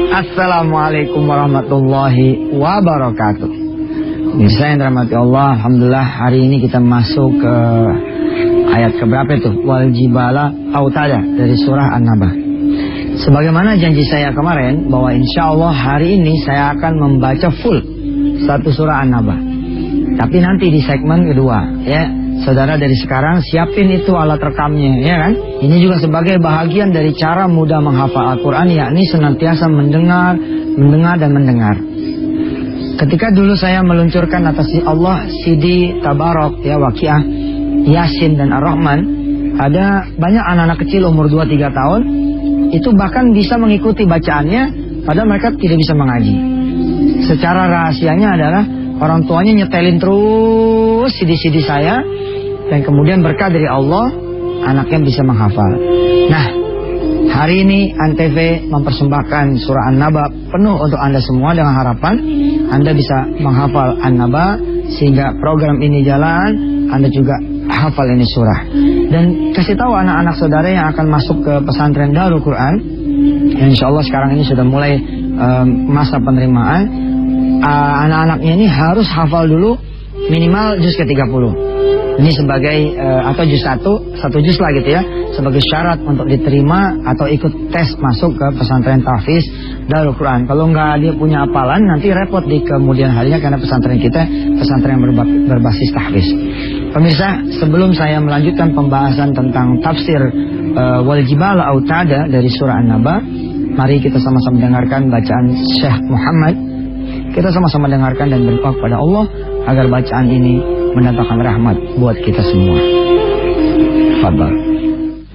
Assalamualaikum warahmatullahi wabarakatuh. Bisa yang dirahmati Allah, alhamdulillah hari ini kita masuk ke ayat keberapa itu? Wal jibala autada dari surah An-Naba. Sebagaimana janji saya kemarin bahwa insya Allah hari ini saya akan membaca full satu surah An-Naba. Tapi nanti di segmen kedua, ya. Saudara dari sekarang siapin itu alat rekamnya, ya kan? Ini juga sebagai bahagian dari cara mudah menghafal Al-Quran, yakni senantiasa mendengar dan mendengar. Ketika dulu saya meluncurkan atas Allah CD Tabarok, ya, Waqiah, Yasin dan Ar-Rahman, ada banyak anak-anak kecil umur 2-3 tahun itu bahkan bisa mengikuti bacaannya, padahal mereka tidak bisa mengaji. Secara rahasianya adalah orang tuanya nyetelin terus CD-CD saya, dan kemudian berkah dari Allah, anaknya bisa menghafal. Nah, hari ini Antv mempersembahkan surah An-Naba penuh untuk Anda semua dengan harapan Anda bisa menghafal An-Naba, sehingga program ini jalan, Anda juga hafal ini surah. Dan kasih tahu anak-anak saudara yang akan masuk ke pesantren Darul Quran, insya Allah sekarang ini sudah mulai masa penerimaan. Anak-anaknya ini harus hafal dulu minimal juz ke-30. Ini sebagai atau juz 1 juz lah gitu ya, sebagai syarat untuk diterima atau ikut tes masuk ke pesantren tahfiz Darul Quran. Kalau nggak dia punya hafalan, nanti repot di kemudian harinya, karena pesantren kita pesantren yang berbasis tahfiz. Pemirsa, sebelum saya melanjutkan pembahasan tentang tafsir Wal Jibala Autada dari surah An-Naba, mari kita sama-sama dengarkan bacaan Syekh Muhammad. Kita sama-sama dengarkan dan berdoa kepada Allah agar bacaan ini mendatangkan rahmat buat kita semua. Fadhal.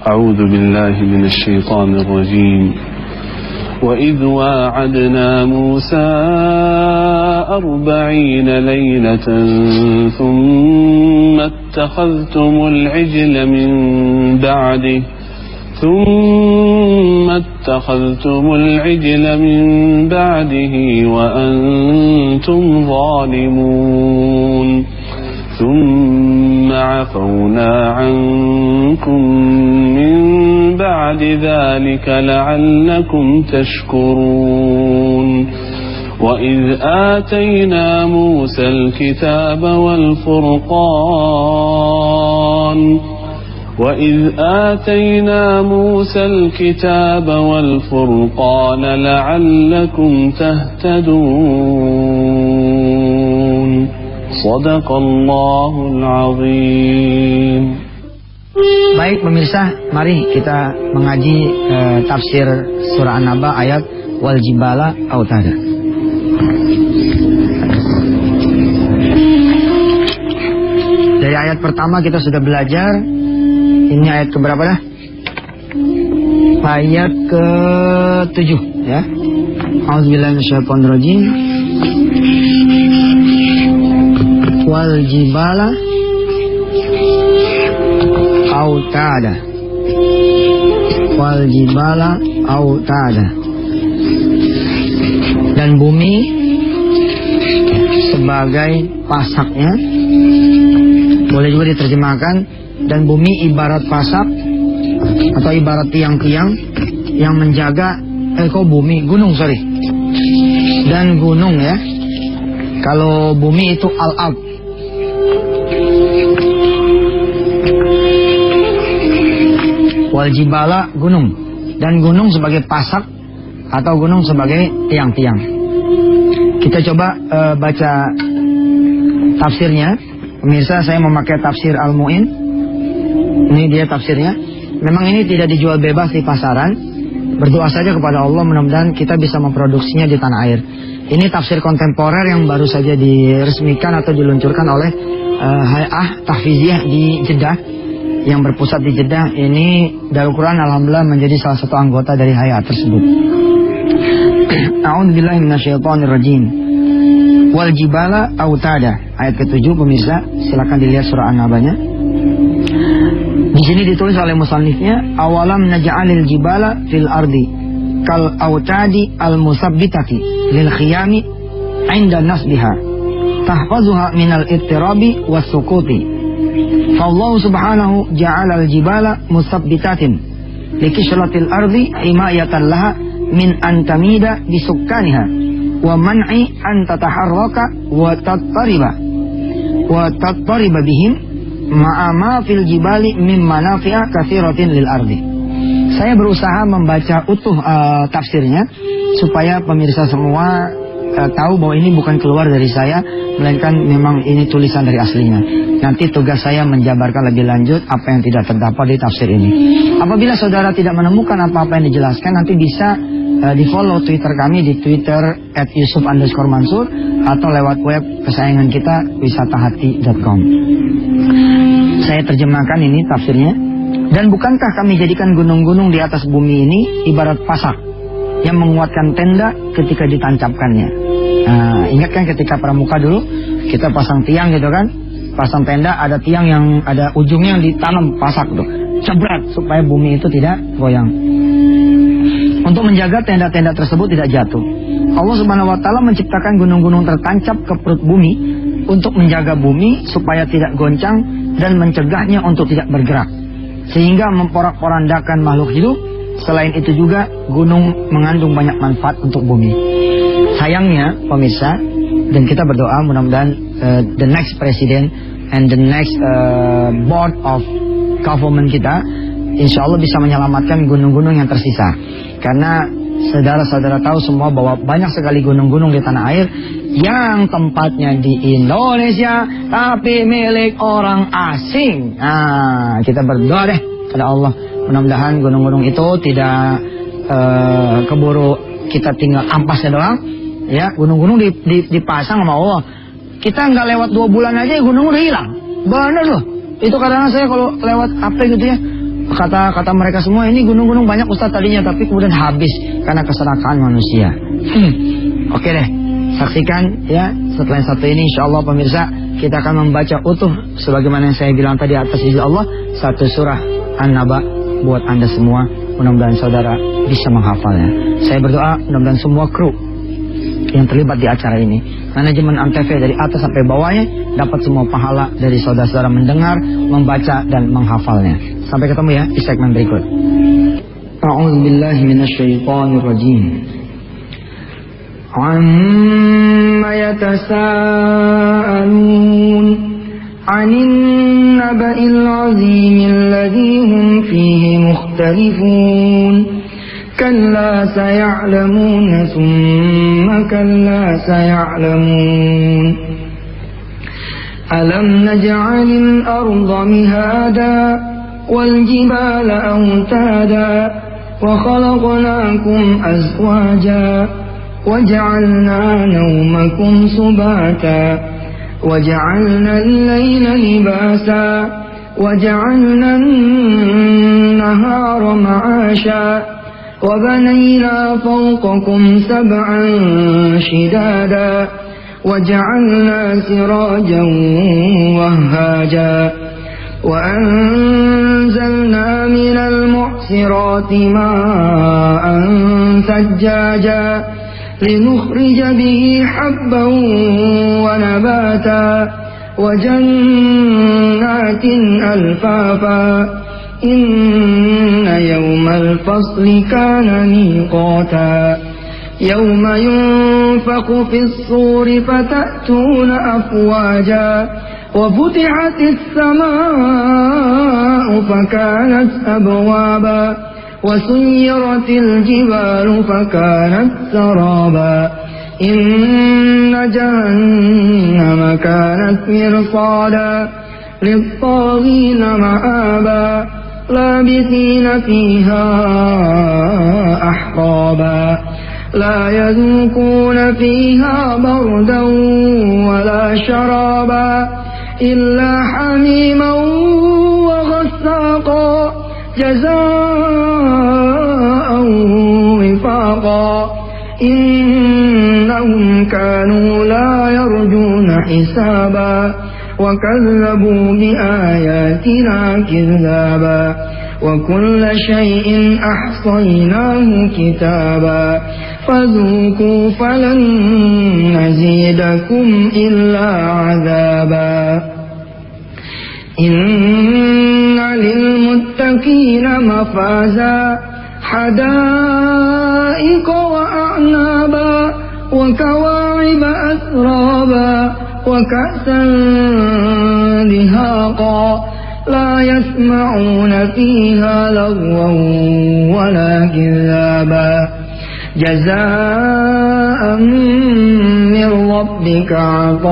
A'udzu billahi minasy syaithanir rajim. Wa idh wa'adna Musa 40 laylatan thumma ittakhadhtumul 'ijla min ba'dihi ثم اتخذتم العجل من بعده وأنتم ظالمون ثم عفونا عنكم من بعد ذلك لعلكم تشكرون وإذ آتينا موسى الكتاب والفرقان لعلكم تهتدون صدق الله العظيم. Baik pemirsa, mari kita mengaji tafsir surah An-Naba ayat Wal Jibala Autada. Dari ayat pertama kita sudah belajar. Ini ayat keberapa dah? Ayat ke-7 ya. A'udzubillahi minasyaitonirrajim. Wal jibala autada. Wal jibala autada. Dan bumi sebagai pasaknya. Boleh juga diterjemahkan, dan bumi ibarat pasak atau ibarat tiang-tiang yang menjaga gunung dan gunung ya. Kalau bumi itu al-ard. Wal jibala gunung, dan gunung sebagai pasak atau gunung sebagai tiang-tiang. Kita coba baca tafsirnya. Pemirsa, saya memakai tafsir Al-Mu'in. Ini dia tafsirnya. Memang ini tidak dijual bebas di pasaran. Berdoa saja kepada Allah, mudah-mudahan kita bisa memproduksinya di tanah air. Ini tafsir kontemporer yang baru saja diresmikan atau diluncurkan oleh Hay'ah Tahfiziyah di Jeddah, yang berpusat di Jeddah. Ini Darul Quran alhamdulillah menjadi salah satu anggota dari Hay'ah tersebut. A'udzubillahi minasyaitonirrajim. Wal jibala autada. Ayat ke-7 pemirsa, silakan dilihat surah An-Nabanya. Di sini ditulis oleh musannifnya, awalam naj'alil jibala fil ardi kal autadi al musabbitati lil khiyami 'inda nasbiha tahfazuha minal ittirabi was sukuti. Fa Allah subhanahu ja'ala al jibala musabbitatin likishlatil ardi himayatan laha min antamida bisukkaniha wa man'i an tataharraka wa tattariba bihim ma'ama fil jibali min manafi'a katsiratin lil ardi. Saya berusaha membaca utuh tafsirnya supaya pemirsa semua tahu bahwa ini bukan keluar dari saya, melainkan memang ini tulisan dari aslinya. Nanti tugas saya menjabarkan lebih lanjut apa yang tidak terdapat di tafsir ini. Apabila saudara tidak menemukan apa-apa yang dijelaskan, nanti bisa di follow Twitter kami di Twitter @yusuf_mansur atau lewat web kesayangan kita wisatahati.com. Saya terjemahkan ini tafsirnya. Dan bukankah kami jadikan gunung-gunung di atas bumi ini ibarat pasak yang menguatkan tenda ketika ditancapkannya. Nah, ingat kan ketika pramuka dulu kita pasang tiang gitu kan, pasang tenda, ada tiang yang ada ujungnya yang ditanam pasak tuh, cebrat supaya bumi itu tidak goyang. Untuk menjaga tenda-tenda tersebut tidak jatuh, Allah Subhanahu wa taala menciptakan gunung-gunung tertancap ke perut bumi untuk menjaga bumi supaya tidak goncang dan mencegahnya untuk tidak bergerak, sehingga memporak-porandakan makhluk hidup. Selain itu juga gunung mengandung banyak manfaat untuk bumi. Sayangnya pemirsa, dan kita berdoa mudah-mudahan the next president and the next board of government kita insya Allah bisa menyelamatkan gunung-gunung yang tersisa. Karena saudara-saudara tahu semua bahwa banyak sekali gunung-gunung di tanah air yang tempatnya di Indonesia tapi milik orang asing. Nah, kita berdoa deh pada Allah, mudah-mudahan gunung-gunung itu tidak keburu kita tinggal ampasnya doang. Ya, gunung-gunung dipasang sama Allah. Kita nggak lewat 2 bulan aja gunung udah hilang. Bener loh. Itu kadang saya kalau lewat HP gitu ya, kata mereka semua ini gunung-gunung banyak Ustaz tadinya, tapi kemudian habis karena keserakaan manusia. Oke deh, saksikan ya setelah yang satu ini insya Allah pemirsa, kita akan membaca utuh sebagaimana yang saya bilang tadi atas izin Allah, satu surah An-Naba buat Anda semua. Mudah-mudahan saudara bisa menghafalnya. Saya berdoa mudah-mudahan semua kru yang terlibat di acara ini, manajemen Antv dari atas sampai bawahnya, dapat semua pahala dari saudara-saudara mendengar, membaca dan menghafalnya. Sampai ketemu ya di segmen berikut. A'udzubillahi minasyaitonirrajim. Amma yatasaalun 'anil naba'il 'azimil ladzi hum fihi mukhtalifun. كلا سيعلمون ثم كلا سيعلمون ألم نجعل الأرض مهادا والجبال أوتادا وخلقناكم أزواجا وجعلنا نومكم سباتا وجعلنا الليل لباسا وجعلنا النهار معاشا وبنينا فوقكم 7 شدادا وجعلنا سراجا وهاجا وأنزلنا من المعصرات ماء ثجاجا لنخرج به حبا ونباتا وجنات ألفافا إن يوم الفصل كان ميقاتا يوم ينفخ في الصور فتأتون أفواجا وفتحت السماء فكانت أبوابا وسيرت الجبال فكانت سرابا إن جهنم كانت مرصادا للطاغين مآبا لابثين فيها أحقابا لا يذوقون فيها بردا ولا شرابا إلا حميما وغساقا جزاء وفاقا إنهم كانوا لا يرجون حسابا وكذبوا بآياتنا كذابا وكل شيء أحصيناه كتابا فذوقوا فلن نزيدكم إلا عذابا إن للمتقين مفازا حدائق وأعنابا وكواعب أترابا وكأسا دهاقا لا يسمعون فيها لغوا ولا كذابا جزاء من ربك عطاء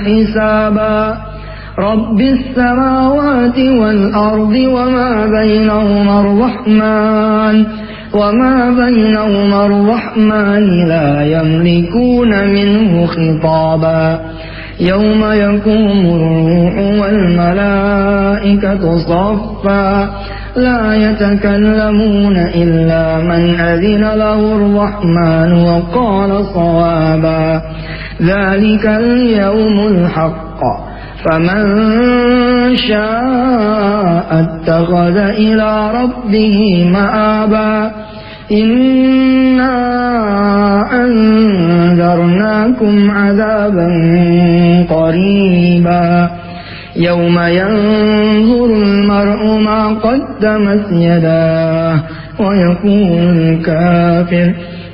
حسابا رب السماوات والأرض وما بينهما الرحمن لا يملكون منه خطابا يوم يقوم الروح والملائكة صفا لا يتكلمون إلا من أذن له الرحمن وقال صوابا ذلك اليوم الحق فمن شاء اتخذ إلى ربه مآبا إنا أنذرناكم عذابا قريبا يوم ينظر المرء ما قدمت يداه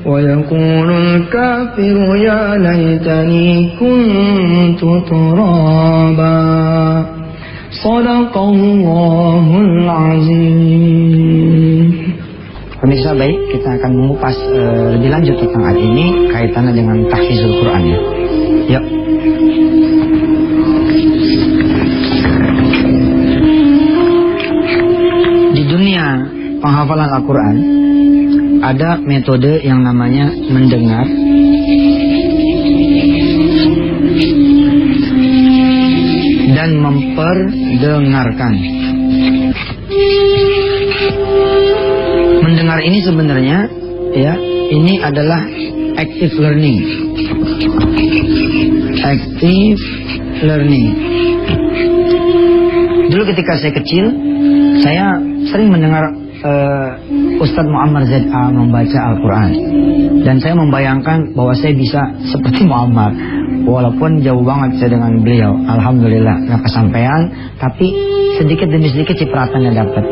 ويقول الكافر يا ليتني كنت ترابا صدق الله العظيم. Pemirsa baik, kita akan mengupas lebih lanjut tentang ayat ini kaitannya dengan tahfizul Quran ya. Yuk. Di dunia penghafalan Al-Quran ada metode yang namanya mendengar dan memperdengarkan. Mendengar ini sebenarnya ya, ini adalah active learning. Active learning. Dulu ketika saya kecil, saya sering mendengar Ustadz Muammar Z.A. membaca Al-Quran. Dan saya membayangkan bahwa saya bisa seperti Muammar. Walaupun jauh banget saya dengan beliau. Alhamdulillah gak kesampaian, tapi sedikit demi sedikit cipratannya dapat.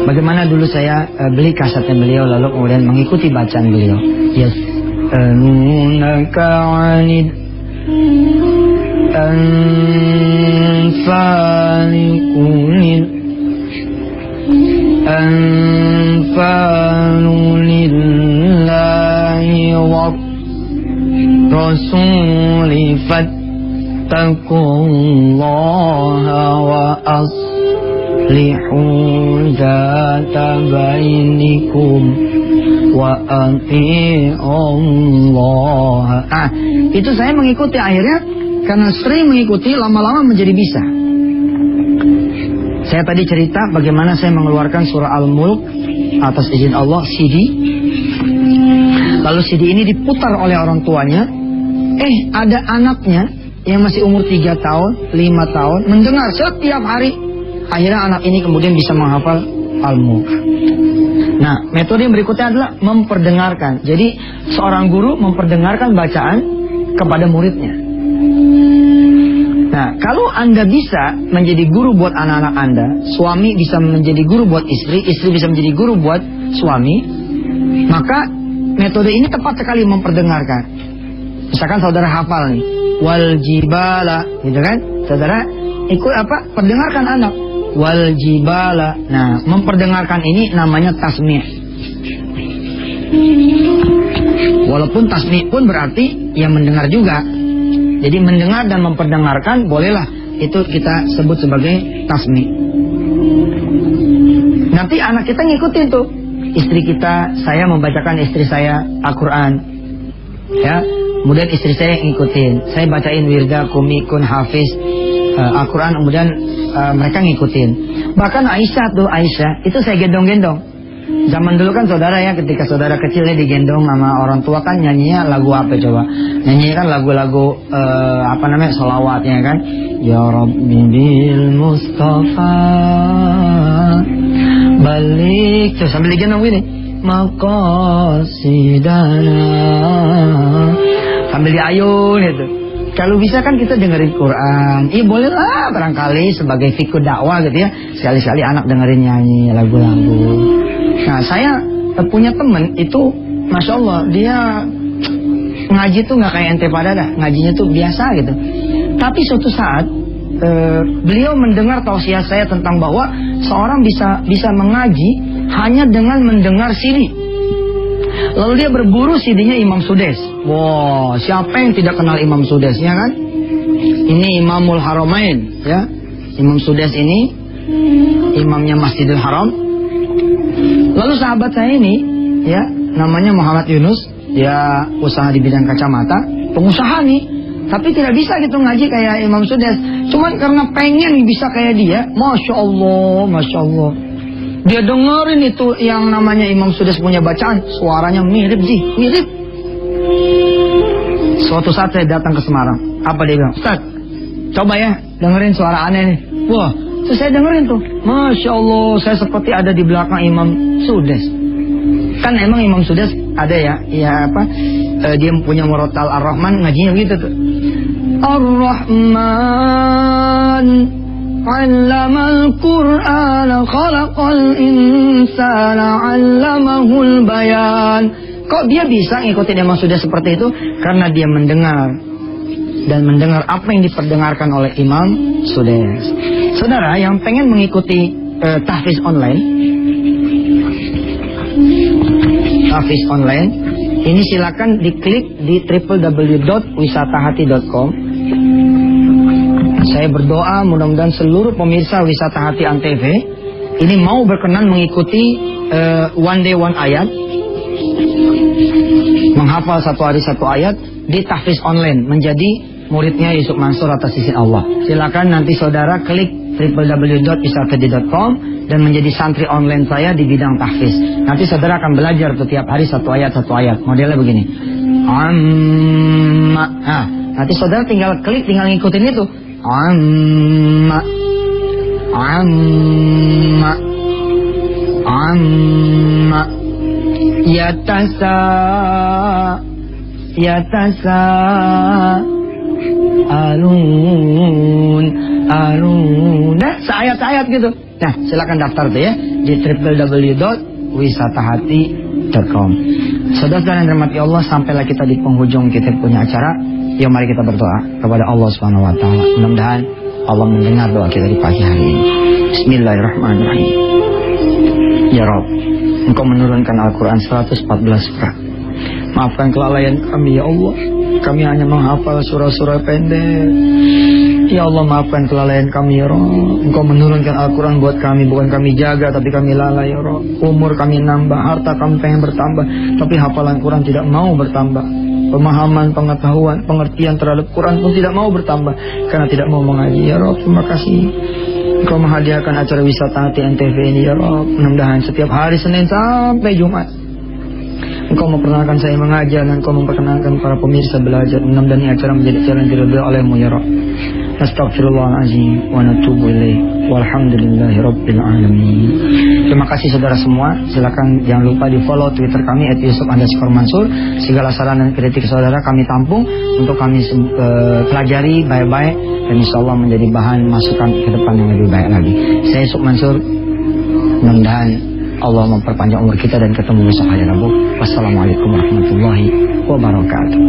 Bagaimana dulu saya beli kasetnya beliau, lalu kemudian mengikuti bacaan beliau. Yas'alunaka 'anil anfali anfalu lillahi wa rasuli fattaqullaha wa aslihu dzata bainikum wa ati'ullaha. Itu saya mengikuti, akhirnya karena sering mengikuti lama-lama menjadi bisa. Saya tadi cerita bagaimana saya mengeluarkan surah Al-Mulk atas izin Allah, CD. Lalu CD ini diputar oleh orang tuanya. Ada anaknya yang masih umur 3 tahun, 5 tahun mendengar setiap hari. Akhirnya anak ini kemudian bisa menghafal Al-Mulk. Nah, metode yang berikutnya adalah memperdengarkan. Jadi seorang guru memperdengarkan bacaan kepada muridnya. Nah, kalau Anda bisa menjadi guru buat anak-anak Anda, suami bisa menjadi guru buat istri, istri bisa menjadi guru buat suami, maka metode ini tepat sekali memperdengarkan. Misalkan saudara hafal nih, wal jibala, gitu kan? Saudara ikut apa? Perdengarkan anak. Wal jibala. Nah, memperdengarkan ini namanya tasmi'. Walaupun tasmi' pun berarti yang mendengar juga. Jadi mendengar dan memperdengarkan bolehlah, itu kita sebut sebagai tasmi'. Nanti anak kita ngikutin tuh. Istri kita, saya membacakan istri saya Al-Quran. Ya, kemudian istri saya ngikutin. Saya bacain wirda, kumikun, hafiz Al-Quran, kemudian mereka ngikutin. Bahkan Aisyah itu saya gendong-gendong. Zaman dulu kan saudara ya, ketika saudara kecilnya digendong sama orang tua kan nyanyinya lagu apa coba? Nyanyinya kan lagu-lagu sholawatnya kan. Ya Rabbi bil Mustafa balik, terus sambil digendong gini, maqasidana, sambil diayun itu. Kalau bisa kan kita dengerin Quran. Bolehlah barangkali sebagai fikih dakwah gitu ya. Sekali-sekali anak dengerin nyanyi lagu-lagu. Nah, saya punya temen itu, Masya Allah, dia ngaji tuh nggak kayak ente pada dah. Ngajinya tuh biasa gitu. Tapi suatu saat beliau mendengar tausiah saya tentang bahwa seorang bisa mengaji hanya dengan mendengar CD. Lalu dia berburu CD-nya Imam Sudes. Wow, siapa yang tidak kenal Imam Sudes, ya kan? Ini Imamul Haramain, ya. Imam Sudes ini imamnya Masjidil Haram. Lalu sahabat saya ini, ya, namanya Muhammad Yunus, dia usaha di bidang kacamata, pengusaha nih. Tapi tidak bisa gitu ngaji kayak Imam Sudes. Cuman karena pengen bisa kayak dia, Masya Allah, Masya Allah. Dia dengerin itu yang namanya Imam Sudes punya bacaan, suaranya mirip sih, mirip. Suatu saat saya datang ke Semarang, apa dia bilang? Ustaz, coba ya dengerin suara aneh nih. Wah, terus saya dengerin tuh, Masya Allah, saya seperti ada di belakang Imam Sudes. Kan emang Imam Sudes ada ya, dia punya Murattal Ar-Rahman, ngajinya gitu tuh. Ar-Rahman 'allamal Qur'ana khalaqal insana 'allamahul bayan. Kok dia bisa ngikutin Imam Sudes seperti itu? Karena dia mendengar dan mendengar apa yang diperdengarkan oleh Imam Sudes. Saudara yang pengen mengikuti tahfiz online, ini silakan diklik di www.wisatahati.com. Saya berdoa mudah-mudahan seluruh pemirsa Wisata Hati Antv ini mau berkenan mengikuti one day one ayat, menghafal satu hari satu ayat di tahfiz online, menjadi muridnya Yusuf Mansur atas izin Allah. Silakan nanti saudara klik www.wisatahati.com dan menjadi santri online saya di bidang tahfiz. Nanti saudara akan belajar tuh tiap hari satu ayat. Modelnya begini. Amma. Nah, nanti saudara tinggal klik, tinggal ngikutin itu. Amma. Alun. Nah, seayat-ayat gitu. Nah, silakan daftar tuh ya di www.wisatahati.com. Saudara-saudara yang dirahmati Allah, sampailah kita di penghujung kita punya acara. Yuk mari kita berdoa kepada Allah Subhanahu wa taala. Mudah-mudahan Allah mendengar doa kita di pagi hari ini. Bismillahirrahmanirrahim. Ya Rabb, Engkau menurunkan Al-Quran 114 surat. Maafkan kelalaian kami ya Allah. Kami hanya menghafal surah-surah pendek. Ya Allah, maafkan kelalaian kami ya Rabb. Engkau menurunkan Al-Quran buat kami, bukan kami jaga tapi kami lalai ya Rabb. Umur kami nambah, harta kami pengen bertambah, tapi hafalan Quran tidak mau bertambah. Pemahaman, pengetahuan, pengertian terhadap Quran pun tidak mau bertambah karena tidak mau mengaji ya Rabb. Terima kasih Engkau menghadiahkan acara Wisata Hati Antv ini ya Rabb. Mudah-mudahan setiap hari Senin sampai Jumat Engkau memperkenalkan saya mengajar dan Engkau memperkenalkan para pemirsa belajar. Mudah-mudahan ini acara menjadi jalan diridhoi oleh-Mu ya Rabb. Astaghfirullahaladzim wa natubu ilaih walhamdulillahi rabbil alamin. Terima kasih saudara semua. Silakan jangan lupa di follow Twitter kami @yusuf_mansur. Segala saran dan kritik saudara kami tampung untuk kami pelajari baik-baik dan insyaallah menjadi bahan masukan ke depan yang lebih baik lagi. Saya Yusuf Mansur. Mudah-mudahan Allah memperpanjang umur kita dan ketemu besok hari Rabu. Wassalamualaikum warahmatullahi wabarakatuh.